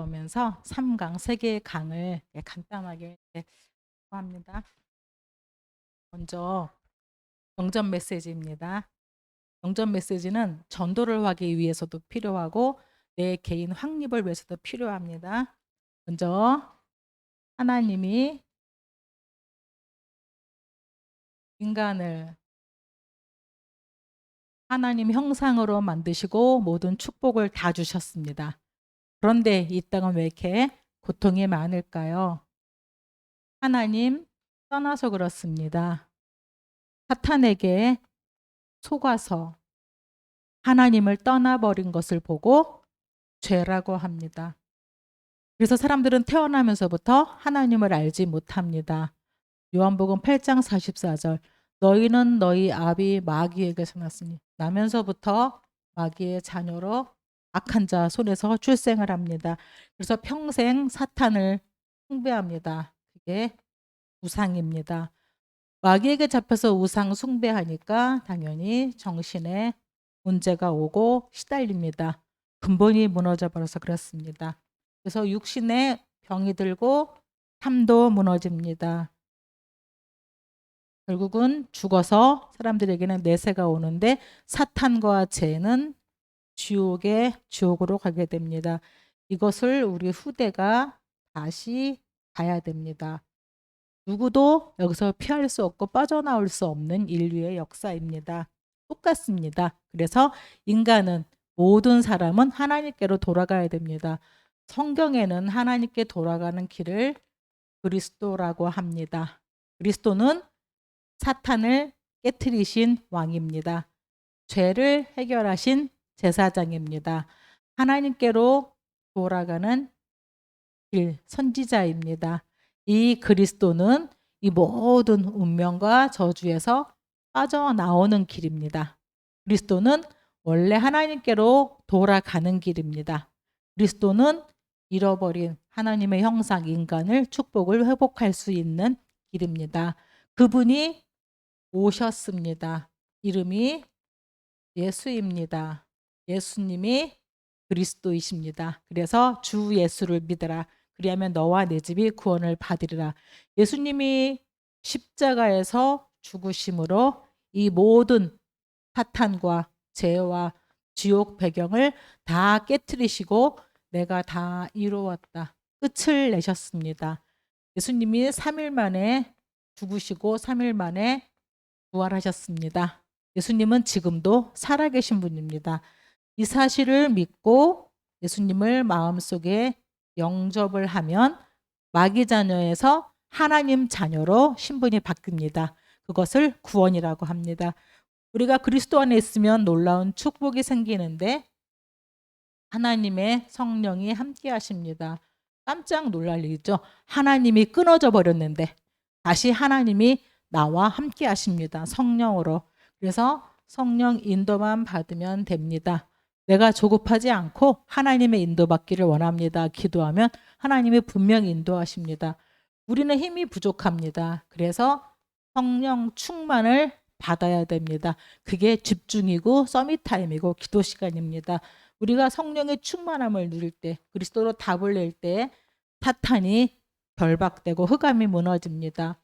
오면서 3강, 세 개의 강을 간단하게 합니다. 먼저 영접 메시지입니다. 영접 메시지는 전도를 하기 위해서도 필요하고 내 개인 확립을 위해서도 필요합니다. 먼저 하나님이 인간을 하나님 형상으로 만드시고 모든 축복을 다 주셨습니다. 그런데 이 땅은 왜 이렇게 고통이 많을까요? 하나님 떠나서 그렇습니다. 사탄에게 속아서 하나님을 떠나버린 것을 보고 죄라고 합니다. 그래서 사람들은 태어나면서부터 하나님을 알지 못합니다. 요한복음 8장 44절 너희는 너희 아비 마귀에게서 났으니 나면서부터 마귀의 자녀로 악한 자 손에서 출생을 합니다. 그래서 평생 사탄을 숭배합니다. 그게 우상입니다. 마귀에게 잡혀서 우상 숭배하니까 당연히 정신에 문제가 오고 시달립니다. 근본이 무너져 버려서 그렇습니다. 그래서 육신에 병이 들고 삶도 무너집니다. 결국은 죽어서 사람들에게는 내세가 오는데 사탄과 죄는 지옥으로 가게 됩니다. 이것을 우리 후대가 다시 봐야 됩니다. 누구도 여기서 피할 수 없고 빠져나올 수 없는 인류의 역사입니다. 똑같습니다. 그래서 인간은 모든 사람은 하나님께로 돌아가야 됩니다. 성경에는 하나님께 돌아가는 길을 그리스도라고 합니다. 그리스도는 사탄을 깨트리신 왕입니다. 죄를 해결하신 제사장입니다. 하나님께로 돌아가는 길, 선지자입니다. 이 그리스도는 이 모든 운명과 저주에서 빠져나오는 길입니다. 그리스도는 원래 하나님께로 돌아가는 길입니다. 그리스도는 잃어버린 하나님의 형상 인간을 축복을 회복할 수 있는 길입니다. 그분이 오셨습니다. 이름이 예수입니다. 예수님이 그리스도이십니다. 그래서 주 예수를 믿으라. 그리하면 너와 내 집이 구원을 받으리라. 예수님이 십자가에서 죽으심으로 이 모든 사탄과 죄와 지옥 배경을 다 깨트리시고 내가 다 이루었다. 끝을 내셨습니다. 예수님이 3일 만에 죽으시고 3일 만에 부활하셨습니다. 예수님은 지금도 살아계신 분입니다. 이 사실을 믿고 예수님을 마음속에 영접을 하면 마귀 자녀에서 하나님 자녀로 신분이 바뀝니다. 그것을 구원이라고 합니다. 우리가 그리스도 안에 있으면 놀라운 축복이 생기는데 하나님의 성령이 함께 하십니다. 깜짝 놀랄 일이죠. 하나님이 끊어져 버렸는데 다시 하나님이 나와 함께 하십니다. 성령으로. 그래서 성령 인도만 받으면 됩니다. 내가 조급하지 않고 하나님의 인도받기를 원합니다. 기도하면 하나님이 분명히 인도하십니다. 우리는 힘이 부족합니다. 그래서 성령 충만을 받아야 됩니다. 그게 집중이고 서밋 타임이고 기도 시간입니다. 우리가 성령의 충만함을 누릴 때 그리스도로 답을 낼 때 사탄이 결박되고 흑암이 무너집니다.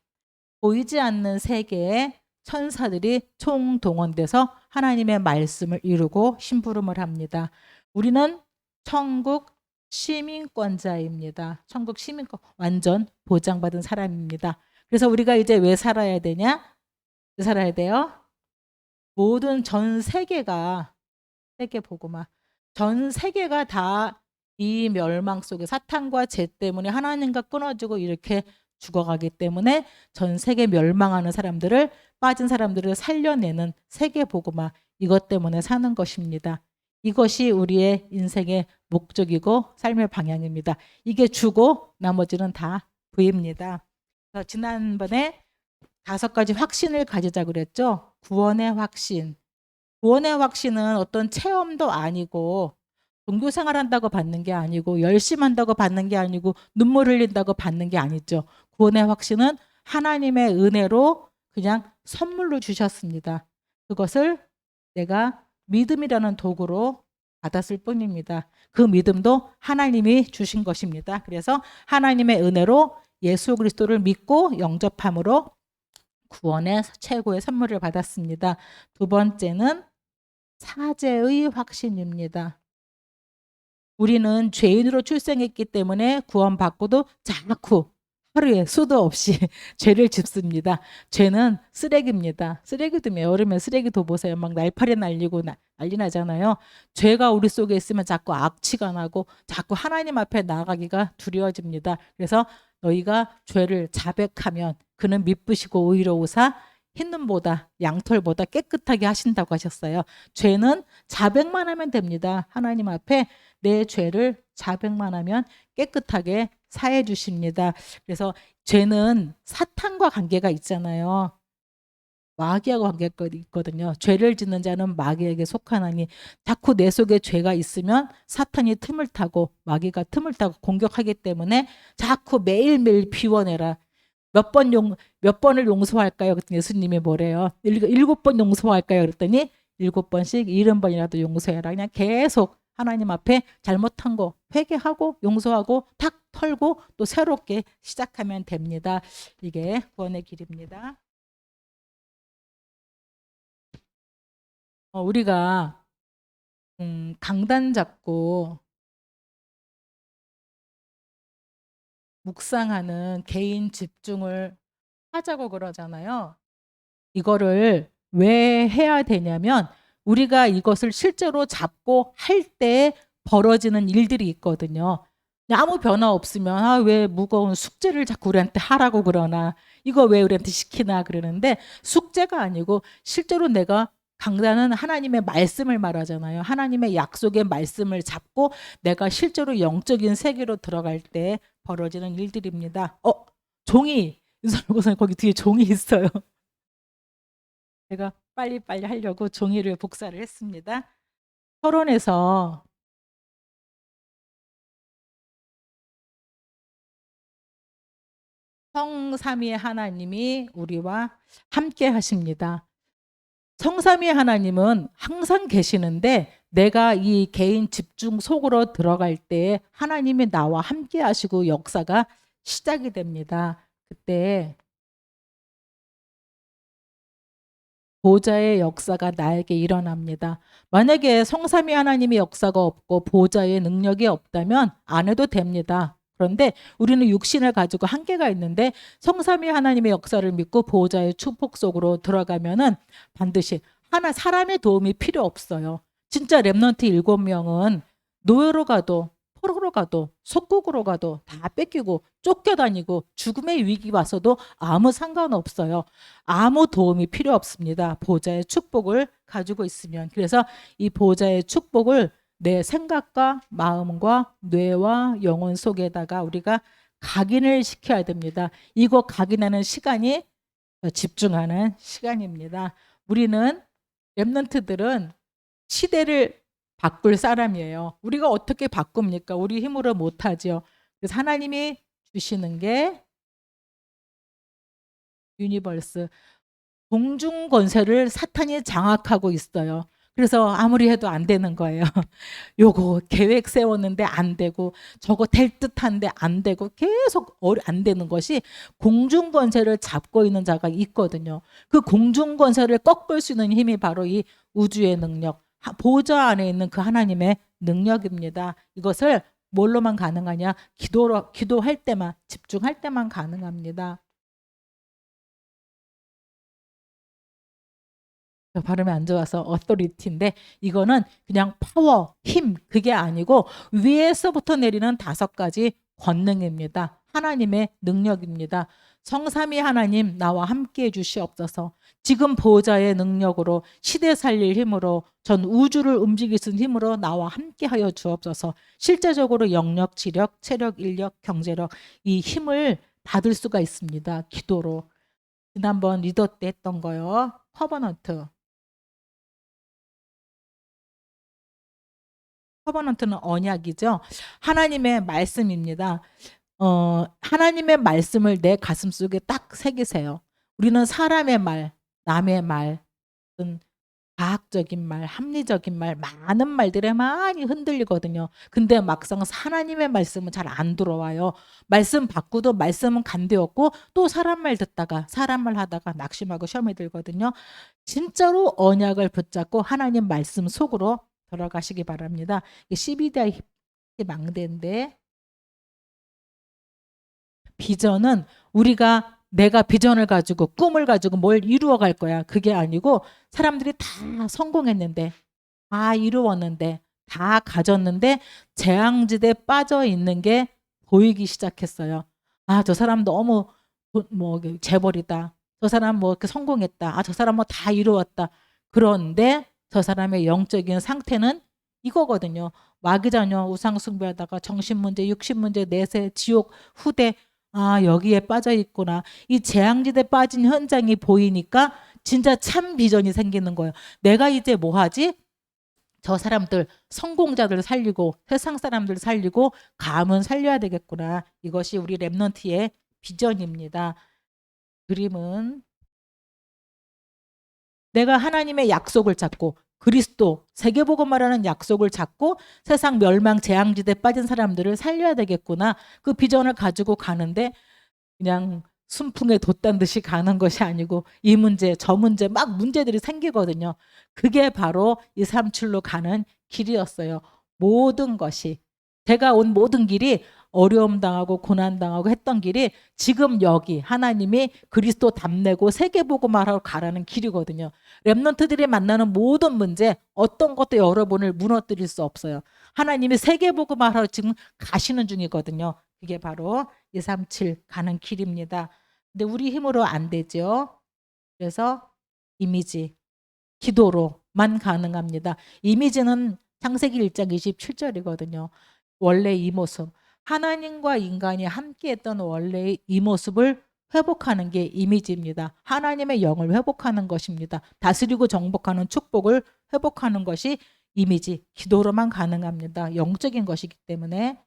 보이지 않는 세계에 천사들이 총동원돼서 하나님의 말씀을 이루고 심부름을 합니다. 우리는 천국 시민권자입니다. 천국 시민권 완전 보장받은 사람입니다. 그래서 우리가 이제 왜 살아야 되냐? 왜 살아야 돼요? 모든 전 세계가 세계 복음화 전 세계가 다 이 멸망 속에 사탄과 죄 때문에 하나님과 끊어지고 이렇게 죽어가기 때문에 전 세계 멸망하는 사람들을 빠진 사람들을 살려내는 세계 복음화 이것 때문에 사는 것입니다. 이것이 우리의 인생의 목적이고 삶의 방향입니다. 이게 주고 나머지는 다 부입니다. 지난번에 5가지 확신을 가지자 그랬죠. 구원의 확신. 구원의 확신은 어떤 체험도 아니고 종교생활 한다고 받는 게 아니고 열심히 한다고 받는 게 아니고 눈물 흘린다고 받는 게 아니죠. 구원의 확신은 하나님의 은혜로 그냥 선물로 주셨습니다. 그것을 내가 믿음이라는 도구로 받았을 뿐입니다. 그 믿음도 하나님이 주신 것입니다. 그래서 하나님의 은혜로 예수 그리스도를 믿고 영접함으로 구원의 최고의 선물을 받았습니다. 두 번째는 사죄의 확신입니다. 우리는 죄인으로 출생했기 때문에 구원받고도 자꾸 하루에 수도 없이 죄를 짓습니다. 죄는 쓰레기입니다. 쓰레기도 여름에 쓰레기도 보세요. 막 날파리 날리고 난리 나잖아요. 죄가 우리 속에 있으면 자꾸 악취가 나고 자꾸 하나님 앞에 나아가기가 두려워집니다. 그래서 너희가 죄를 자백하면 그는 미쁘시고 의로우사 흰눈보다 양털보다 깨끗하게 하신다고 하셨어요. 죄는 자백만 하면 됩니다. 하나님 앞에 내 죄를 자백만 하면 깨끗하게 사해 주십니다. 그래서 죄는 사탄과 관계가 있잖아요. 마귀하고 관계가 있거든요. 죄를 짓는 자는 마귀에게 속하나니 자꾸 내 속에 죄가 있으면 사탄이 틈을 타고 마귀가 틈을 타고 공격하기 때문에 자꾸 매일매일 비워내라. 몇 번을 용서할까요? 그랬더니 예수님이 뭐래요? 7번 용서할까요? 그랬더니 7번씩 70번이라도 용서해라. 그냥 계속 하나님 앞에 잘못한 거 회개하고 용서하고 탁 털고 또 새롭게 시작하면 됩니다. 이게 구원의 길입니다. 우리가 강단 잡고 묵상하는 개인 집중을 하자고 그러잖아요. 이거를 왜 해야 되냐면 우리가 이것을 실제로 잡고 할 때 벌어지는 일들이 있거든요. 아무 변화 없으면 왜 무거운 숙제를 자꾸 우리한테 하라고 그러나 이거 왜 우리한테 시키나 그러는데 숙제가 아니고 실제로 내가 강단은 하나님의 말씀을 말하잖아요. 하나님의 약속의 말씀을 잡고 내가 실제로 영적인 세계로 들어갈 때 벌어지는 일들입니다. 종이 윤석열 거기 뒤에 종이 있어요. 제가 빨리빨리 하려고 종이를 복사를 했습니다. 서론에서 성삼위의 하나님이 우리와 함께 하십니다. 성삼위의 하나님은 항상 계시는데 내가 이 개인 집중 속으로 들어갈 때 하나님이 나와 함께 하시고 역사가 시작이 됩니다. 그때 보좌의 역사가 나에게 일어납니다. 만약에 성삼위 하나님의 역사가 없고 보좌의 능력이 없다면 안 해도 됩니다. 그런데 우리는 육신을 가지고 한계가 있는데 성삼위 하나님의 역사를 믿고 보좌의 축복 속으로 들어가면은 반드시 사람의 도움이 필요 없어요. 진짜 렘넌트 7명은 노예로 가도 포로로 가도 속국으로 가도 다 뺏기고 쫓겨다니고 죽음의 위기 와서도 아무 상관없어요. 아무 도움이 필요 없습니다. 보좌의 축복을 가지고 있으면. 그래서 이 보좌의 축복을 내 생각과 마음과 뇌와 영혼 속에다가 우리가 각인을 시켜야 됩니다. 이거 각인하는 시간이 집중하는 시간입니다. 우리는 렘넌트들은 시대를 바꿀 사람이에요. 우리가 어떻게 바꿉니까? 우리 힘으로 못하죠. 그래서 하나님이 주시는 게 유니버스, 공중 권세를 사탄이 장악하고 있어요. 그래서 아무리 해도 안 되는 거예요. 요거 계획 세웠는데 안 되고 저거 될 듯한데 안 되고 계속 안 되는 것이 공중 권세를 잡고 있는 자가 있거든요. 그 공중 권세를 꺾을 수 있는 힘이 바로 이 우주의 능력, 보좌 안에 있는 그 하나님의 능력입니다. 이것을 뭘로만 가능하냐? 기도할 때만, 집중할 때만 가능합니다. 발음이 안 좋아서 어토리티인데 이거는 그냥 파워, 힘 그게 아니고 위에서부터 내리는 5가지 권능입니다. 하나님의 능력입니다. 성삼위 하나님 나와 함께해 주시옵소서. 지금 보좌의 능력으로 시대 살릴 힘으로 전 우주를 움직일 수 있는 힘으로 나와 함께하여 주옵소서. 실제적으로 영력, 지력, 체력, 인력, 경제력 이 힘을 받을 수가 있습니다. 기도로. 지난번 리더 때 했던 거요. 커버넌트. 커버넌트는 언약이죠. 하나님의 말씀입니다. 하나님의 말씀을 내 가슴속에 딱 새기세요. 우리는 사람의 말, 남의 말, 과학적인 말, 합리적인 말, 많은 말들에 많이 흔들리거든요. 근데 막상 하나님의 말씀은 잘 안 들어와요. 말씀 받고도 말씀은 간대었고 또 사람 말 듣다가 사람 말 하다가 낙심하고 시험에 들거든요. 진짜로 언약을 붙잡고 하나님 말씀 속으로 들어가시기 바랍니다. 이게 12대의 망대인데, 비전은 우리가 내가 비전을 가지고 꿈을 가지고 뭘 이루어 갈 거야. 그게 아니고 사람들이 다 성공했는데, 다 이루었는데, 다 가졌는데 재앙지대에 빠져 있는 게 보이기 시작했어요. 아, 저 사람 너무 뭐 재벌이다. 저 사람 뭐 이렇게 성공했다. 아, 저 사람 뭐 다 이루었다. 그런데 저 사람의 영적인 상태는 이거거든요. 마귀자녀 우상 숭배하다가 정신문제, 육신문제, 내세, 지옥, 후대, 아, 여기에 빠져 있구나. 이 재앙지대에 빠진 현장이 보이니까 진짜 참 비전이 생기는 거예요. 내가 이제 뭐 하지? 저 사람들, 성공자들 살리고 세상 사람들 살리고 가문 살려야 되겠구나. 이것이 우리 랩넌트의 비전입니다. 그림은 내가 하나님의 약속을 잡고 그리스도 세계복음화라는 약속을 잡고 세상 멸망 재앙지대에 빠진 사람들을 살려야 되겠구나. 그 비전을 가지고 가는데 그냥 순풍에 돛단 듯이 가는 것이 아니고 이 문제 저 문제 막 문제들이 생기거든요. 그게 바로 237로 가는 길이었어요. 모든 것이 제가 온 모든 길이 어려움 당하고 고난 당하고 했던 길이 지금 여기 하나님이 그리스도 답내고 세계복음화로 가라는 길이거든요. 렘넌트들이 만나는 모든 문제 어떤 것도 여러분을 무너뜨릴 수 없어요. 하나님이 세계복음화로 지금 가시는 중이거든요. 그게 바로 237 가는 길입니다. 근데 우리 힘으로 안 되죠. 그래서 이미지, 기도로만 가능합니다. 이미지는 창세기 1장 27절이거든요. 원래 이 모습, 하나님과 인간이 함께했던 원래의 이 모습을 회복하는 게 이미지입니다. 하나님의 영을 회복하는 것입니다. 다스리고 정복하는 축복을 회복하는 것이 이미지, 기도로만 가능합니다. 영적인 것이기 때문에.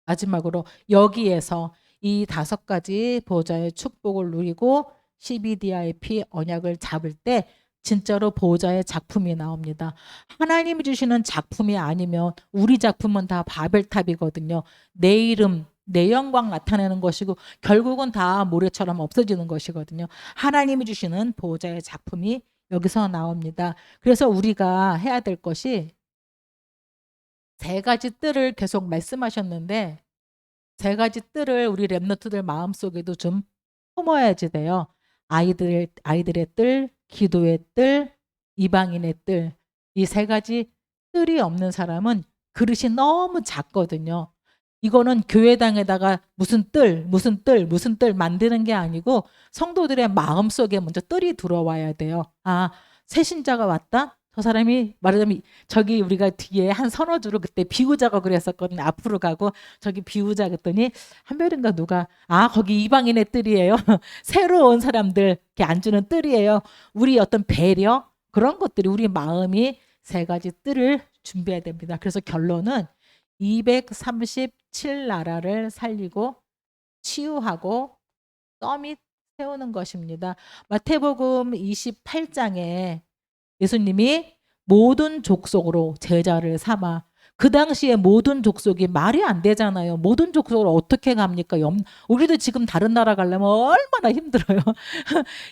마지막으로 여기에서 이 5가지 보호자의 축복을 누리고 CBDIP 언약을 잡을 때 진짜로 보호자의 작품이 나옵니다. 하나님이 주시는 작품이 아니면 우리 작품은 다 바벨탑이거든요. 내 이름, 내 영광 나타내는 것이고 결국은 다 모래처럼 없어지는 것이거든요. 하나님이 주시는 보호자의 작품이 여기서 나옵니다. 그래서 우리가 해야 될 것이 3가지 뜰을 계속 말씀하셨는데 3가지 뜰을 우리 랩너트들 마음속에도 좀 품어야지 돼요. 아이들의 뜰, 기도의 뜰, 이방인의 뜰. 이 3가지 뜰이 없는 사람은 그릇이 너무 작거든요. 이거는 교회당에다가 무슨 뜰, 무슨 뜰, 무슨 뜰 만드는 게 아니고 성도들의 마음속에 먼저 뜰이 들어와야 돼요. 아, 새신자가 왔다? 저 사람이 말하자면 저기 우리가 뒤에 한 서너 줄을 그때 비우자가 그랬었거든요. 앞으로 가고 저기 비우자 그랬더니 한별인가 누가 아 거기 이방인의 뜰이에요. 새로 온 사람들 이렇게 앉는 뜰이에요. 우리 어떤 배려 그런 것들이 우리 마음이 3가지 뜰을 준비해야 됩니다. 그래서 결론은 237 나라를 살리고 치유하고 서밋 세우는 것입니다. 마태복음 28장에 예수님이 모든 족속으로 제자를 삼아 그 당시에 모든 족속이 말이 안 되잖아요. 모든 족속으로 어떻게 갑니까? 우리도 지금 다른 나라 가려면 얼마나 힘들어요.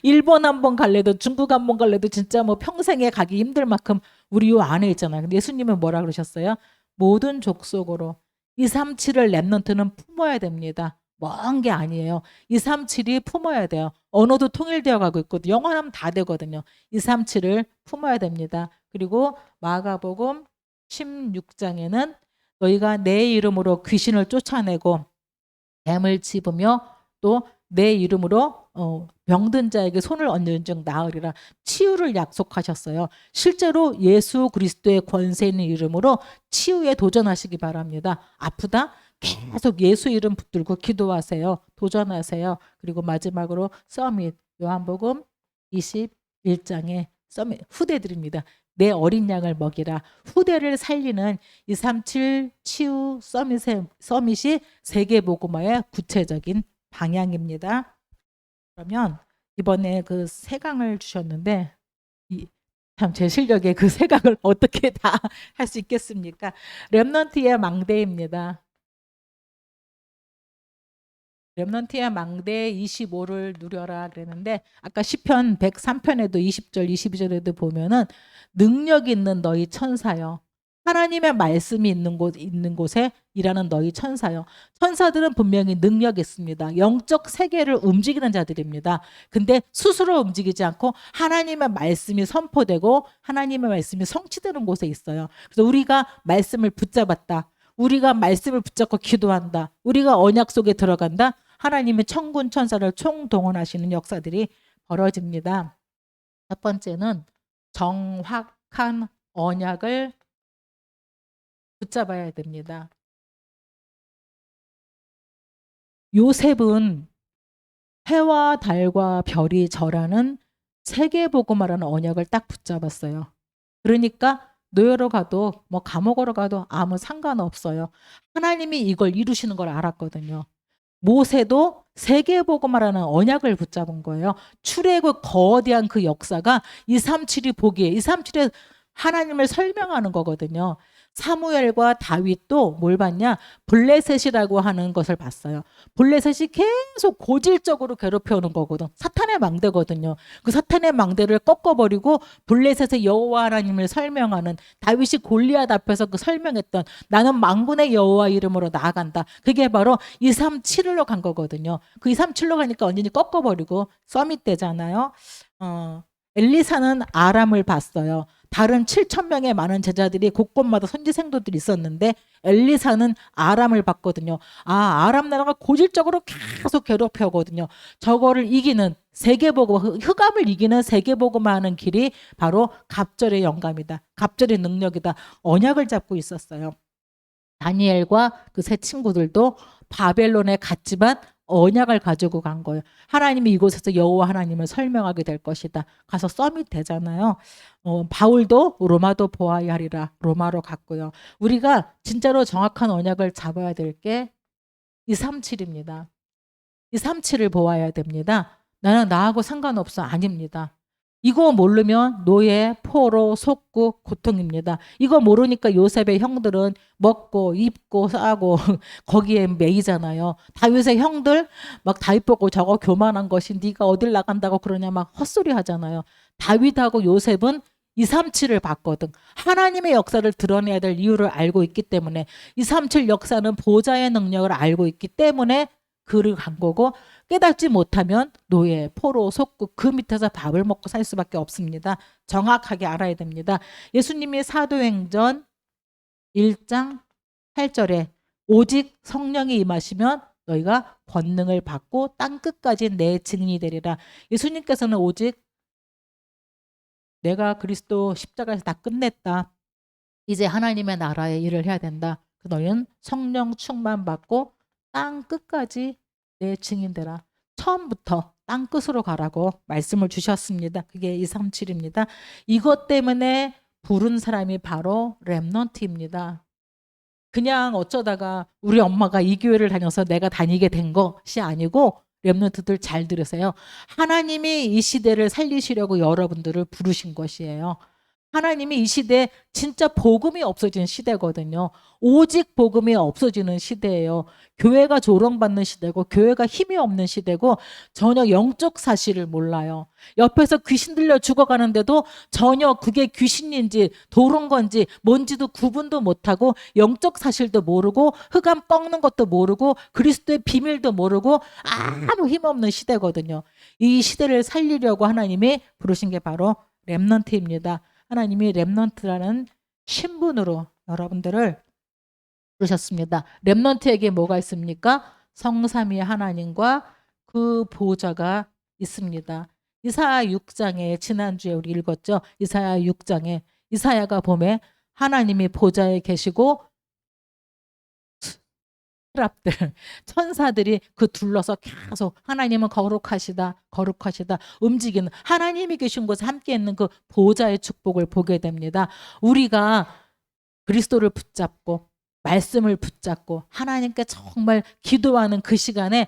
일본 한번 갈래도 중국 한번 갈래도 진짜 뭐 평생에 가기 힘들 만큼 우리 요 안에 있잖아요. 근데 예수님은 뭐라 그러셨어요? 모든 족속으로 237을 랩넌트는 품어야 됩니다. 먼 게 아니에요. 237이 품어야 돼요. 언어도 통일되어 가고 있거든요. 영어하면 다 되거든요. 237을 품어야 됩니다. 그리고 마가복음 16장에는 너희가 내 이름으로 귀신을 쫓아내고 뱀을 집으며 또 내 이름으로 병든 자에게 손을 얹는 즉 나으리라 치유를 약속하셨어요. 실제로 예수 그리스도의 권세 있는 이름으로 치유에 도전하시기 바랍니다. 아프다? 계속 예수 이름 붙들고 기도하세요. 도전하세요. 그리고 마지막으로 서밋 요한복음 21장에 서밋 후대들입니다. 내 어린 양을 먹이라. 후대를 살리는 237 치유 서밋이 세계복음화의 구체적인 방향입니다. 그러면 이번에 그 세강을 주셨는데 참 제 실력에 그 세강을 어떻게 다 할 수 있겠습니까? 렘넌트의 망대입니다. 렘넌트의 망대 25를 누려라 그랬는데 아까 시편 103편에도 20절 22절에도 보면은 능력 있는 너희 천사여, 하나님의 말씀이 있는 곳에 일하는 너희 천사요. 천사들은 분명히 능력이 있습니다. 영적 세계를 움직이는 자들입니다. 근데 스스로 움직이지 않고 하나님의 말씀이 선포되고 하나님의 말씀이 성취되는 곳에 있어요. 그래서 우리가 말씀을 붙잡았다, 우리가 말씀을 붙잡고 기도한다, 우리가 언약 속에 들어간다, 하나님의 천군 천사를 총동원하시는 역사들이 벌어집니다. 첫 번째는 정확한 언약을 붙잡아야 됩니다. 요셉은 해와 달과 별이 절하는 세계복음화라는 언약을 딱 붙잡았어요. 그러니까 노예로 가도 뭐 감옥으로 가도 아무 상관없어요. 하나님이 이걸 이루시는 걸 알았거든요. 모세도 세계복음화라는 언약을 붙잡은 거예요. 출애굽 거대한 그 역사가 237이 보기에 237에 하나님을 설명하는 거거든요. 사무엘과 다윗도 뭘 봤냐? 블레셋이라고 하는 것을 봤어요. 블레셋이 계속 고질적으로 괴롭혀오는 거거든. 사탄의 망대거든요. 그 사탄의 망대를 꺾어버리고 블레셋의 여호와 하나님을 설명하는, 다윗이 골리앗 앞에서 그 설명했던 나는 만군의 여호와 이름으로 나아간다. 그게 바로 237로 간 거거든요. 그 237로 가니까 완전히 꺾어버리고 서밋 되잖아요. 엘리사는 아람을 봤어요. 다른 7,000명의 많은 제자들이 곳곳마다 선지 생도들이 있었는데 엘리사는 아람을 봤거든요. 아람 나라가 고질적으로 계속 괴롭혀오거든요. 저거를 이기는 세계복음, 흑암을 이기는 세계복음화하는 길이 바로 갑절의 영감이다. 갑절의 능력이다. 언약을 잡고 있었어요. 다니엘과 그 세 친구들도 바벨론에 갔지만 언약을 가지고 간 거예요. 하나님이 이곳에서 여호와 하나님을 설명하게 될 것이다. 가서 서밋 되잖아요. 바울도 로마도 보아야 하리라. 로마로 갔고요. 우리가 진짜로 정확한 언약을 잡아야 될 게 237입니다. 237을 보아야 됩니다. 나는 나하고 상관없어. 아닙니다. 이거 모르면 노예, 포로, 속구, 고통입니다. 이거 모르니까 요셉의 형들은 먹고 입고 싸고 거기에 매이잖아요. 다윗의 형들 막 다윗 보고 저거 교만한 것이 네가 어딜 나간다고 그러냐 막 헛소리 하잖아요. 다윗하고 요셉은 237을 봤거든. 하나님의 역사를 드러내야 될 이유를 알고 있기 때문에, 237 역사는 보좌의 능력을 알고 있기 때문에 그를 간 거고, 깨닫지 못하면 노예, 포로, 속구 그 밑에서 밥을 먹고 살 수밖에 없습니다. 정확하게 알아야 됩니다. 예수님이 사도행전 1장 8절에 오직 성령이 임하시면 너희가 권능을 받고 땅끝까지 내 증인이 되리라. 예수님께서는 오직 내가 그리스도 십자가에서 다 끝냈다, 이제 하나님의 나라의 일을 해야 된다, 너희는 성령 충만 받고 땅 끝까지 내 증인 되라. 처음부터 땅 끝으로 가라고 말씀을 주셨습니다. 그게 237입니다. 이것 때문에 부른 사람이 바로 렘넌트입니다. 그냥 어쩌다가 우리 엄마가 이 교회를 다녀서 내가 다니게 된 것이 아니고, 렘넌트들 잘 들으세요. 하나님이 이 시대를 살리시려고 여러분들을 부르신 것이에요. 하나님이 이 시대에 진짜 복음이 없어진 시대거든요. 오직 복음이 없어지는 시대예요. 교회가 조롱받는 시대고 교회가 힘이 없는 시대고 전혀 영적 사실을 몰라요. 옆에서 귀신 들려 죽어가는데도 전혀 그게 귀신인지 도른 건지 뭔지도 구분도 못하고 영적 사실도 모르고 흑암 꺾는 것도 모르고 그리스도의 비밀도 모르고 아무 힘없는 시대거든요. 이 시대를 살리려고 하나님이 부르신 게 바로 렘넌트입니다. 하나님이 렘넌트라는 신분으로 여러분들을 부르셨습니다. 렘넌트에게 뭐가 있습니까? 성삼위 하나님과 그 보좌가 있습니다. 이사야 6장에 지난주에 우리 읽었죠. 이사야 6장에 이사야가 보면 하나님이 보좌에 계시고 스랍들 천사들이 그 둘러서 계속 하나님은 거룩하시다 거룩하시다 움직이는, 하나님이 계신 곳에 함께 있는 그 보좌의 축복을 보게 됩니다. 우리가 그리스도를 붙잡고 말씀을 붙잡고 하나님께 정말 기도하는 그 시간에